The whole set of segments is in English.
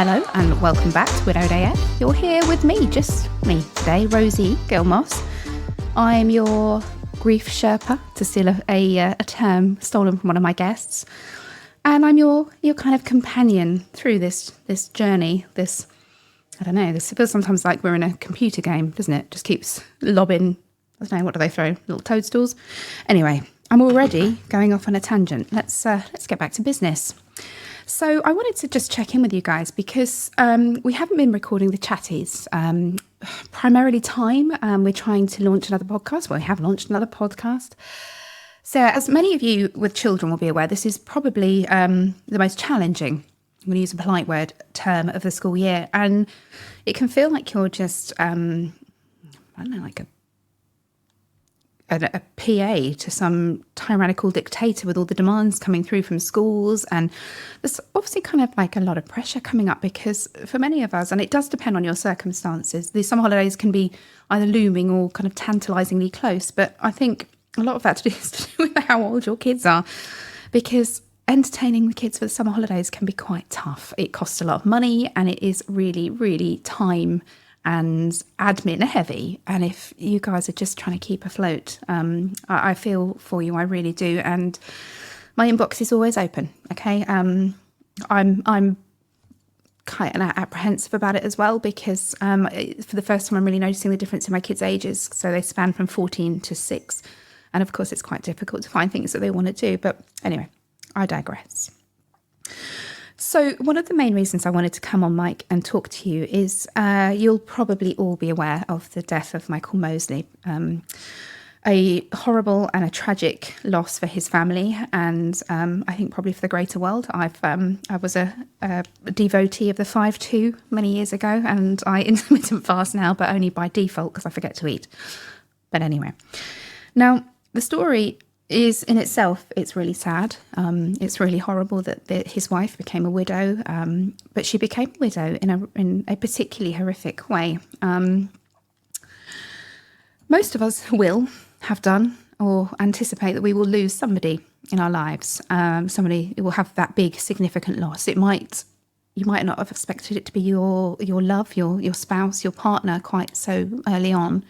Hello and welcome back to Widowed AF. You're here with me, just me today, Rosie Gilmoss. I'm your grief Sherpa, to steal a term stolen from one of my guests. And I'm your kind of companion through this journey, this feels sometimes like we're in a computer game, doesn't it? Just keeps lobbing, I don't know, what do they throw? Little toadstools? Anyway, I'm already going off on a tangent. Let's get back to business. So I wanted to just check in with you guys because we haven't been recording the Chatties. Primarily time. We're trying to launch another podcast. Well, we have launched another podcast. So as many of you with children will be aware, this is probably the most challenging, I'm going to use a polite word, term of the school year. And it can feel like you're just, like a PA to some tyrannical dictator with all the demands coming through from schools. And there's obviously kind of like a lot of pressure coming up because for many of us, and it does depend on your circumstances, the summer holidays can be either looming or kind of tantalisingly close. But I think a lot of that is to do with how old your kids are, because entertaining the kids for the summer holidays can be quite tough. It costs a lot of money and it is really, really time and admin heavy. And if you guys are just trying to keep afloat, I feel for you, I really do. And my inbox is always open, okay? I'm kind of apprehensive about it as well because for the first time I'm really noticing the difference in my kids' ages. So they span from 14 to 6. And of course, it's quite difficult to find things that they want to do. But anyway, I digress. So one of the main reasons I wanted to come on, Mike, and talk to you is you'll probably all be aware of the death of Michael Mosley, a horrible and a tragic loss for his family, and I think probably for the greater world. I was a devotee of the 5-2 many years ago, and I intermittent fast now, but only by default because I forget to eat. But anyway, now the story is in itself, it's really sad. It's really horrible that his wife became a widow, but she became a widow in a particularly horrific way. Most of us will have done or anticipate that we will lose somebody in our lives, somebody who will have that big significant loss. You might not have expected it to be your love, your spouse, your partner quite so early on.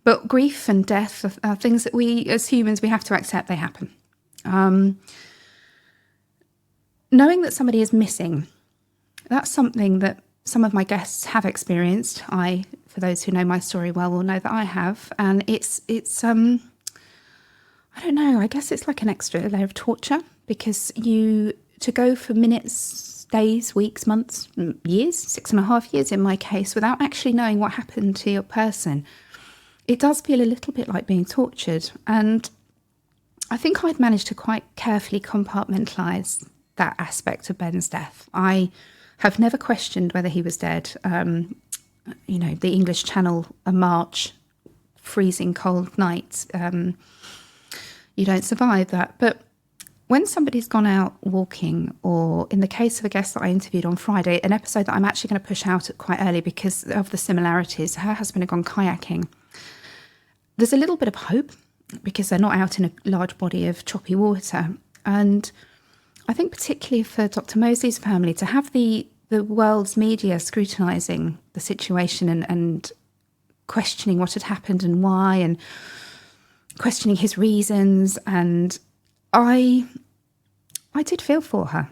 But grief and death are things that we, as humans, we have to accept they happen. Knowing that somebody is missing, that's something that some of my guests have experienced. For those who know my story well, will know that I have. And it's I don't know, I guess it's like an extra layer of torture because to go for minutes, days, weeks, months, years, 6.5 years in my case, without actually knowing what happened to your person, it does feel a little bit like being tortured. And I think I'd managed to quite carefully compartmentalise that aspect of Ben's death. I have never questioned whether he was dead. The English Channel, a March, freezing cold night, you don't survive that. But when somebody's gone out walking, or in the case of a guest that I interviewed on Friday, an episode that I'm actually going to push out quite early because of the similarities, her husband had gone kayaking. There's a little bit of hope because they're not out in a large body of choppy water. And I think particularly for Dr. Mosley's family to have the world's media scrutinising the situation and questioning what had happened and why, and questioning his reasons. And I did feel for her,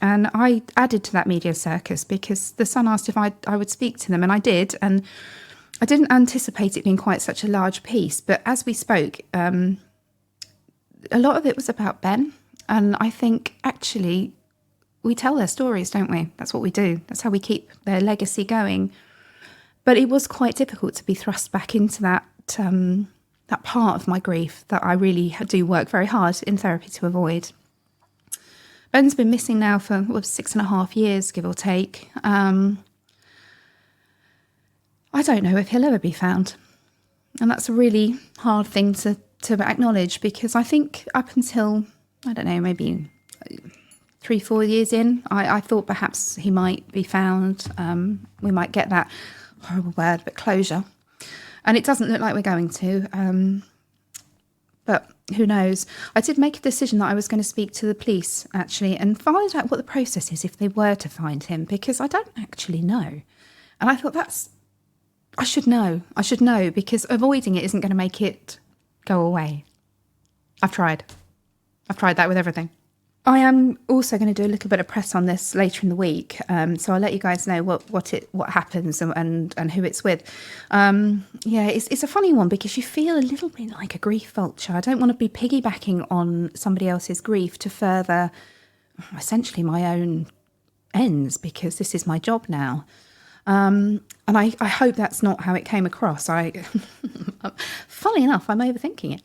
and I added to that media circus because the Sun asked if I would speak to them, and I did. And I didn't anticipate it being quite such a large piece, but as we spoke, a lot of it was about Ben. And I think actually we tell their stories, don't we? That's what we do. That's how we keep their legacy going. But it was quite difficult to be thrust back into that part of my grief that I really do work very hard in therapy to avoid. Ben's been missing now for 6.5 years, give or take. I don't know if he'll ever be found. And that's a really hard thing to acknowledge because I think up until, I don't know, maybe 3-4 years in, I thought perhaps he might be found. We might get that horrible word, but closure. And it doesn't look like we're going to. But who knows? I did make a decision that I was going to speak to the police, actually, and find out what the process is if they were to find him, because I don't actually know. And I thought I should know. I should know, because avoiding it isn't going to make it go away. I've tried that with everything. I am also going to do a little bit of press on this later in the week, so I'll let you guys know what happens and who it's with. It's a funny one because you feel a little bit like a grief vulture. I don't want to be piggybacking on somebody else's grief to further, essentially, my own ends, because this is my job now. And I hope that's not how it came across. Funnily enough, I'm overthinking it,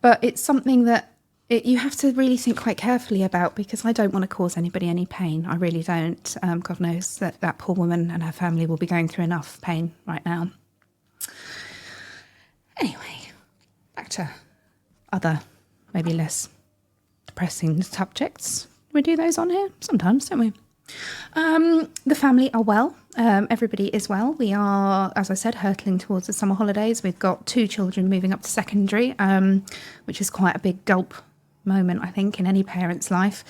but it's something that you have to really think quite carefully about, because I don't want to cause anybody any pain. I really don't. God knows that poor woman and her family will be going through enough pain right now. Anyway, back to other, maybe less depressing subjects. We do those on here sometimes, don't we? The family are well. Everybody is well. We are, as I said, hurtling towards the summer holidays. We've got 2 children moving up to secondary, which is quite a big gulp moment, I think, in any parent's life.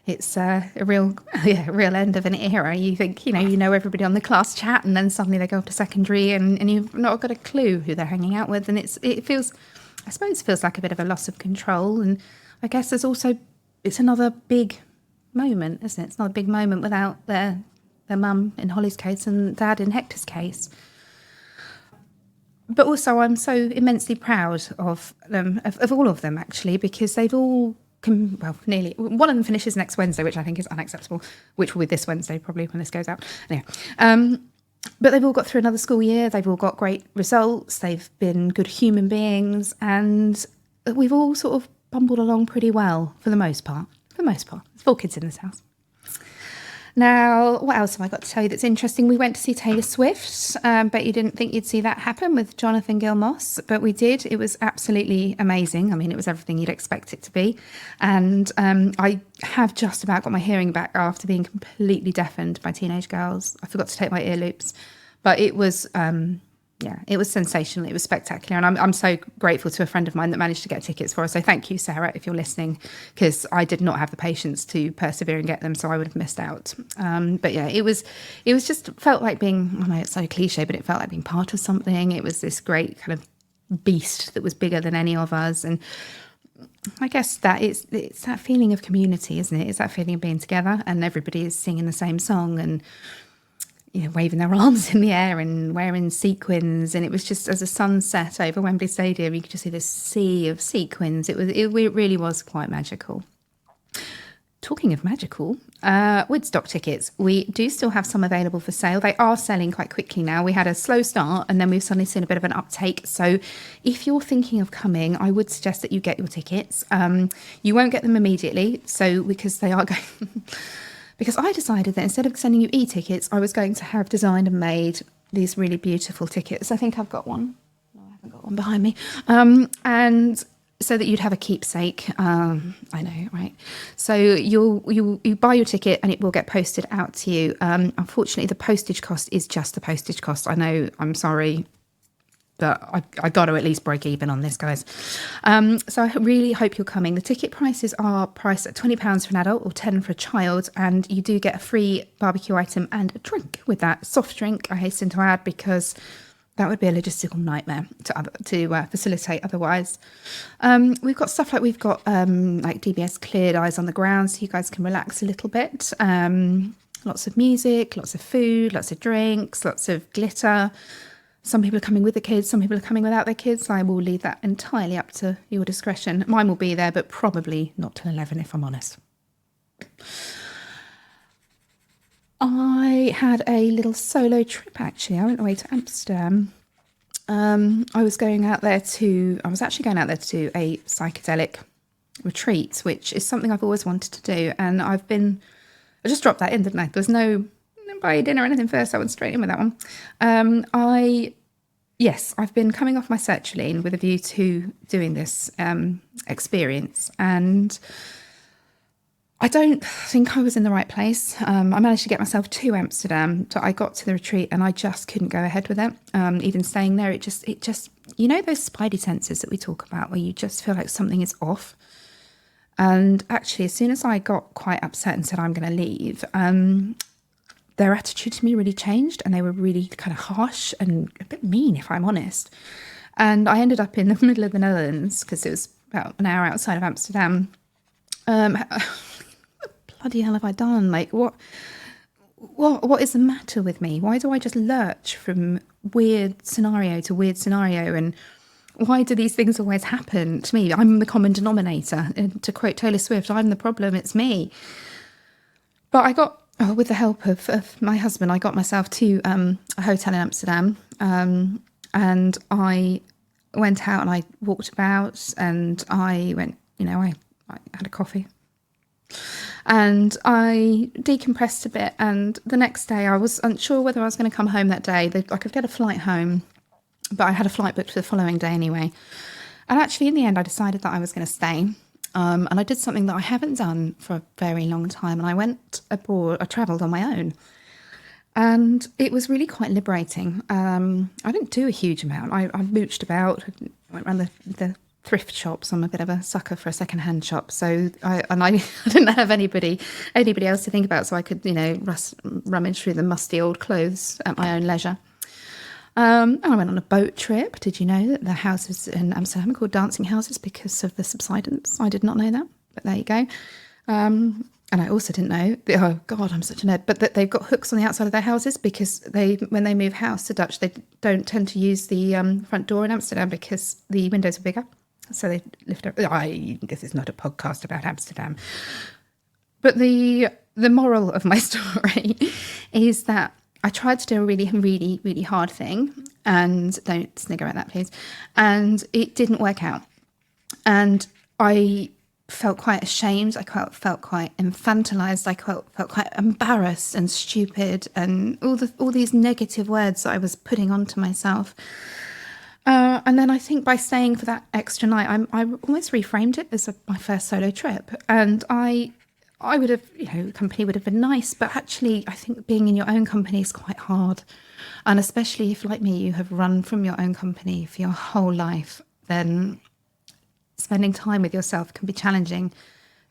It's a real end of an era. You think, you know everybody on the class chat, and then suddenly they go off to secondary and you've not got a clue who they're hanging out with. And it feels like a bit of a loss of control. And I guess it's another big moment, isn't it? It's not a big moment without their mum in Holly's case and dad in Hector's case. But also, I'm so immensely proud of them, of all of them, actually, because they've all, nearly. One of them finishes next Wednesday, which I think is unacceptable, which will be this Wednesday, probably, when this goes out. Anyway, but they've all got through another school year. They've all got great results. They've been good human beings. And we've all sort of bumbled along pretty well, for the most part. There's 4 kids in this house. Now, what else have I got to tell you that's interesting? We went to see Taylor Swift, but you didn't think you'd see that happen with Jonathan Gilmoss, but we did. It was absolutely amazing. I mean, it was everything you'd expect it to be. And I have just about got my hearing back after being completely deafened by teenage girls. I forgot to take my ear loops, but it was... it was sensational. It was spectacular. And I'm so grateful to a friend of mine that managed to get tickets for us. So thank you, Sarah, if you're listening, because I did not have the patience to persevere and get them. So I would have missed out. But yeah, it was just felt like being, I know it's so cliche, but it felt like being part of something. It was this great kind of beast that was bigger than any of us. And I guess that it's that feeling of community, isn't it? It's that feeling of being together and everybody is singing the same song and waving their arms in the air and wearing sequins. And it was just, as the sun set over Wembley Stadium, you could just see this sea of sequins. It really was quite magical. Talking of magical, Widstock tickets. We do still have some available for sale. They are selling quite quickly now. We had a slow start and then we've suddenly seen a bit of an uptake. So if you're thinking of coming, I would suggest that you get your tickets. You won't get them immediately, because they are going... Because I decided that instead of sending you e-tickets, I was going to have designed and made these really beautiful tickets. I think I've got one. No, I haven't got one behind me. And so that you'd have a keepsake. I know, right? So you buy your ticket and it will get posted out to you. Unfortunately, the postage cost is just the postage cost. I know, I'm sorry, but I got to at least break even on this, guys. So I really hope you're coming. The ticket prices are priced at £20 for an adult or $10 for a child, and you do get a free barbecue item and a drink with that. Soft drink, I hasten to add, because that would be a logistical nightmare to facilitate otherwise. We've got stuff like like DBS cleared eyes on the ground, so you guys can relax a little bit. Lots of music, lots of food, lots of drinks, lots of glitter. Some people are coming with the kids, some people are coming without their kids. I will leave that entirely up to your discretion. Mine will be there, but probably not till 11, if I'm honest. I had a little solo trip, actually. I went away to Amsterdam. I was actually going out there to do a psychedelic retreat, which is something I've always wanted to do. And I just dropped that in, didn't I? There's no buy dinner or anything first. I went straight in with that one. I've been coming off my sertraline with a view to doing this experience, and I don't think I was in the right place. I managed to get myself to Amsterdam, so I got to the retreat and I just couldn't go ahead with it. Even staying there, it just you know those spidey senses that we talk about where you just feel like something is off? And actually, as soon as I got quite upset and said I'm going to leave, their attitude to me really changed, and they were really kind of harsh and a bit mean, if I'm honest. And I ended up in the middle of the Netherlands because it was about an hour outside of Amsterdam. Bloody hell have I done? Like, what is the matter with me? Why do I just lurch from weird scenario to weird scenario? And why do these things always happen to me? I'm the common denominator. And to quote Taylor Swift, I'm the problem, it's me. But I got, with the help of my husband, I got myself to a hotel in Amsterdam. And I went out and I walked about, and I went, I had a coffee. And I decompressed a bit. And the next day I was unsure whether I was going to come home that day. I could get a flight home, but I had a flight booked for the following day anyway. And actually, in the end, I decided that I was going to stay. And I did something that I haven't done for a very long time. And I went abroad, I travelled on my own. And it was really quite liberating. I didn't do a huge amount. I mooched about, went around the thrift shops. I'm a bit of a sucker for a second-hand shop. So I didn't have anybody else to think about. So I could, rummage through the musty old clothes at my own leisure. And I went on a boat trip. Did you know that the houses in Amsterdam are called dancing houses because of the subsidence? I did not know that, but there you go. And I also didn't know, oh God, I'm such a nerd, but that they've got hooks on the outside of their houses because when they move house, the Dutch, they don't tend to use the front door in Amsterdam because the windows are bigger. So they lift up. This is not a podcast about Amsterdam. But the moral of my story is that I tried to do a really, really, really hard thing, and don't snigger at that, please. And it didn't work out. And I felt quite ashamed. I felt quite infantilized. I felt quite embarrassed and stupid, and all these negative words that I was putting onto myself. And then I think by staying for that extra night, I almost reframed it as my first solo trip. And I would have, company would have been nice, but actually I think being in your own company is quite hard. And especially if, like me, you have run from your own company for your whole life, then spending time with yourself can be challenging.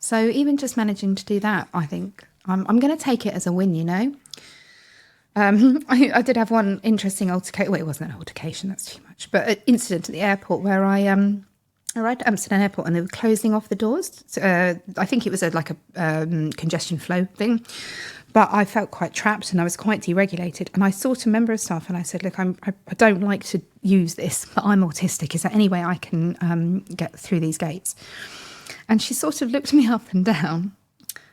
So even just managing to do that, I think I'm going to take it as a win, I did have one interesting altercation. Well, it wasn't an altercation, that's too much, but an incident at the airport where I arrived at Amsterdam airport and they were closing off the doors. So, I think it was a congestion flow thing, but I felt quite trapped and I was quite deregulated. And I sought a member of staff and I said, look, I don't like to use this, but I'm autistic. Is there any way I can get through these gates? And she sort of looked me up and down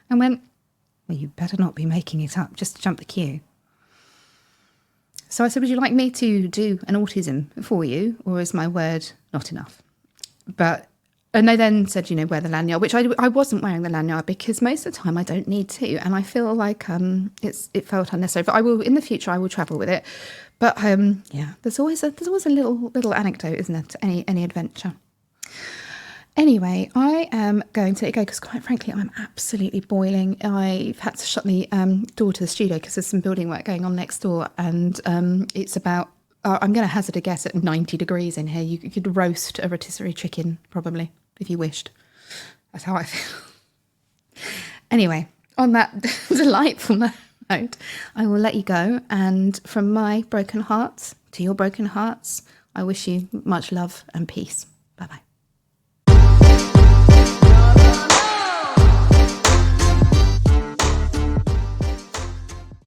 and went, well, you better not be making it up, just jump the queue. So I said, would you like me to do an autism for you, or is my word not enough? And they then said, wear the lanyard, which I wasn't wearing the lanyard because most of the time I don't need to. And I feel like it felt unnecessary, but I will, in the future, I will travel with it. But there's always a little anecdote, isn't there, to any adventure. Anyway, I am going to go because, quite frankly, I'm absolutely boiling. I've had to shut the door to the studio because there's some building work going on next door, and it's about, I'm going to hazard a guess, at 90 degrees in here. You could roast a rotisserie chicken, probably, if you wished. That's how I feel. Anyway, on that delightful note, I will let you go. And from my broken heart to your broken hearts, I wish you much love and peace. Bye-bye.